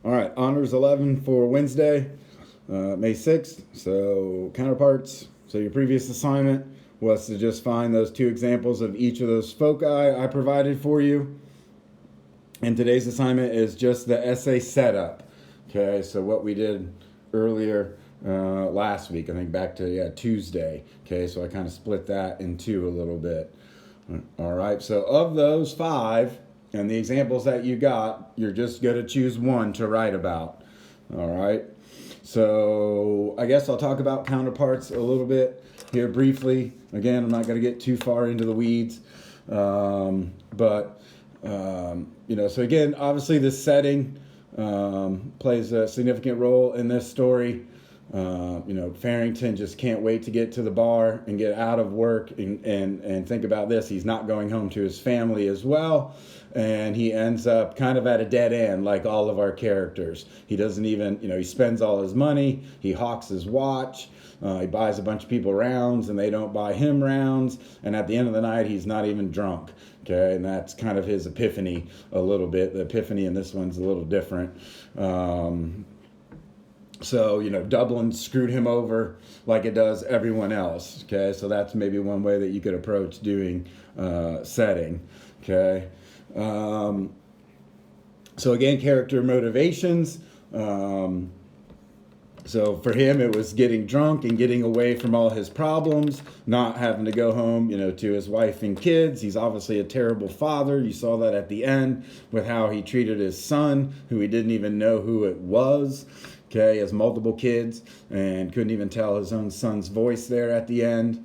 All right, honors 11 for Wednesday, May 6th. So counterparts. So your previous assignment was to just find those two examples of each of those foci I provided for you. And today's assignment is just the essay setup. Okay, so what we did earlier last week, I think back to Tuesday. Okay, so I kind of split that in two a little bit. All right, so of those five and the examples that you got, you're just going to choose one to write about. All right, so I guess I'll talk about counterparts a little bit here briefly. Again, I'm not going to get too far into the weeds, so again, obviously this setting plays a significant role in this story. Farrington just can't wait to get to the bar and get out of work and think about this. He's not going home to his family as well. And he ends up kind of at a dead end, like all of our characters. He doesn't even, he spends all his money. He hawks his watch. He buys a bunch of people rounds and they don't buy him rounds. And at the end of the night, he's not even drunk. Okay, and that's kind of his epiphany a little bit. The epiphany in this one's a little different. Dublin screwed him over like it does everyone else. Okay, so that's maybe one way that you could approach doing setting. Okay, so again, character motivations. So for him, it was getting drunk and getting away from all his problems, not having to go home, to his wife and kids. He's obviously a terrible father. You saw that at the end with how he treated his son, who he didn't even know who it was. Okay, he has multiple kids and couldn't even tell his own son's voice there at the end.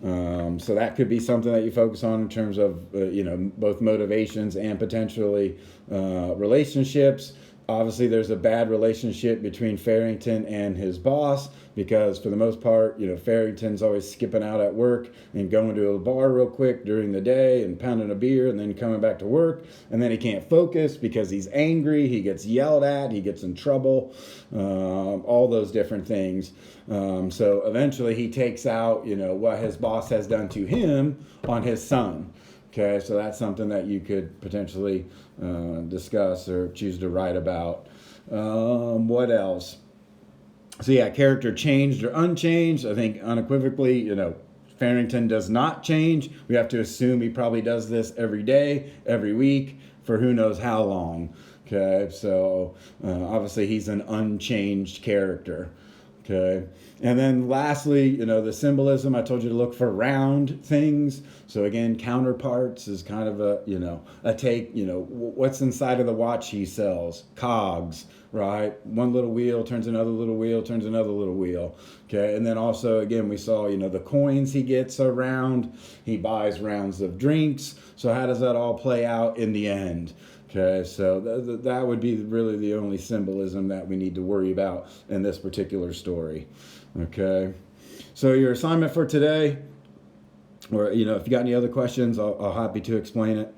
So that could be something that you focus on in terms of, both motivations and potentially relationships. Obviously, there's a bad relationship between Farrington and his boss because, for the most part, Farrington's always skipping out at work and going to a bar real quick during the day and pounding a beer and then coming back to work. And then he can't focus because he's angry, he gets yelled at, he gets in trouble, all those different things. So eventually he takes out, what his boss has done to him on his son. Okay, so that's something that you could potentially discuss or choose to write about. What else? So yeah, character changed or unchanged. I think unequivocally, Farrington does not change. We have to assume he probably does this every day, every week, for who knows how long. Okay, so obviously he's an unchanged character. Okay. And then lastly, the symbolism, I told you to look for round things. So again, counterparts is kind of a take, what's inside of the watch he sells, cogs, right? One little wheel turns another little wheel, turns another little wheel. Okay. And then also, again, we saw, the coins he gets are round. He buys rounds of drinks. So how does that all play out in the end? Okay, so that would be really the only symbolism that we need to worry about in this particular story. Okay, so your assignment for today, or if you got any other questions, I'll happy to explain it.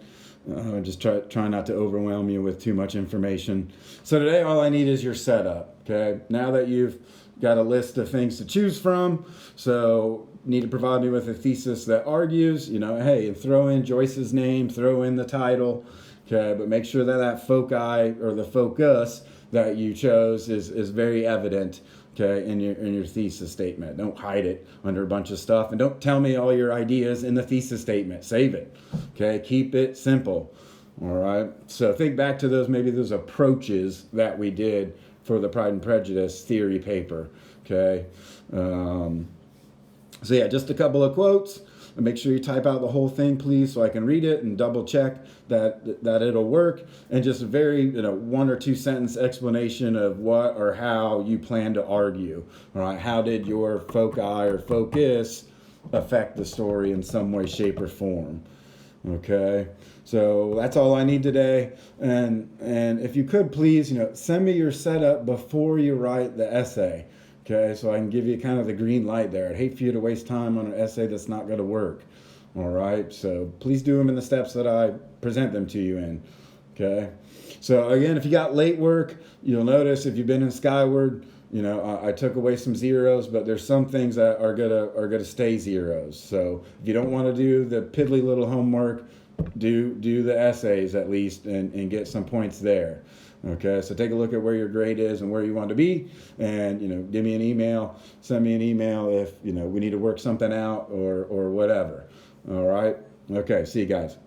Just try not to overwhelm you with too much information. So today, all I need is your setup. Okay, now that you've got a list of things to choose from, so need to provide me with a thesis that argues. Hey, throw in Joyce's name, throw in the title. Okay, but make sure that foci or the focus that you chose is very evident. Okay, in your thesis statement. Don't hide it under a bunch of stuff, and don't tell me all your ideas in the thesis statement. Save it. Okay, keep it simple. All right. So think back to those approaches that we did for the Pride and Prejudice theory paper. Okay. Just a couple of quotes. And make sure you type out the whole thing, please, so I can read it and double check that it'll work. And just a very, 1 or 2 sentence explanation of what or how you plan to argue. All right, how did your foci or focus affect the story in some way, shape, or form? Okay, so that's all I need today. And if you could please, send me your setup before you write the essay. Okay, so I can give you kind of the green light there. I'd hate for you to waste time on an essay that's not going to work. All right, so please do them in the steps that I present them to you in. Okay, so again, if you got late work, you'll notice if you've been in Skyward, I took away some zeros, but there's some things that are gonna stay zeros. So if you don't want to do the piddly little homework, do the essays at least and get some points there. Okay, so take a look at where your grade is and where you want to be, and give me an email, send me an email if we need to work something out or whatever. All right. Okay. See you guys.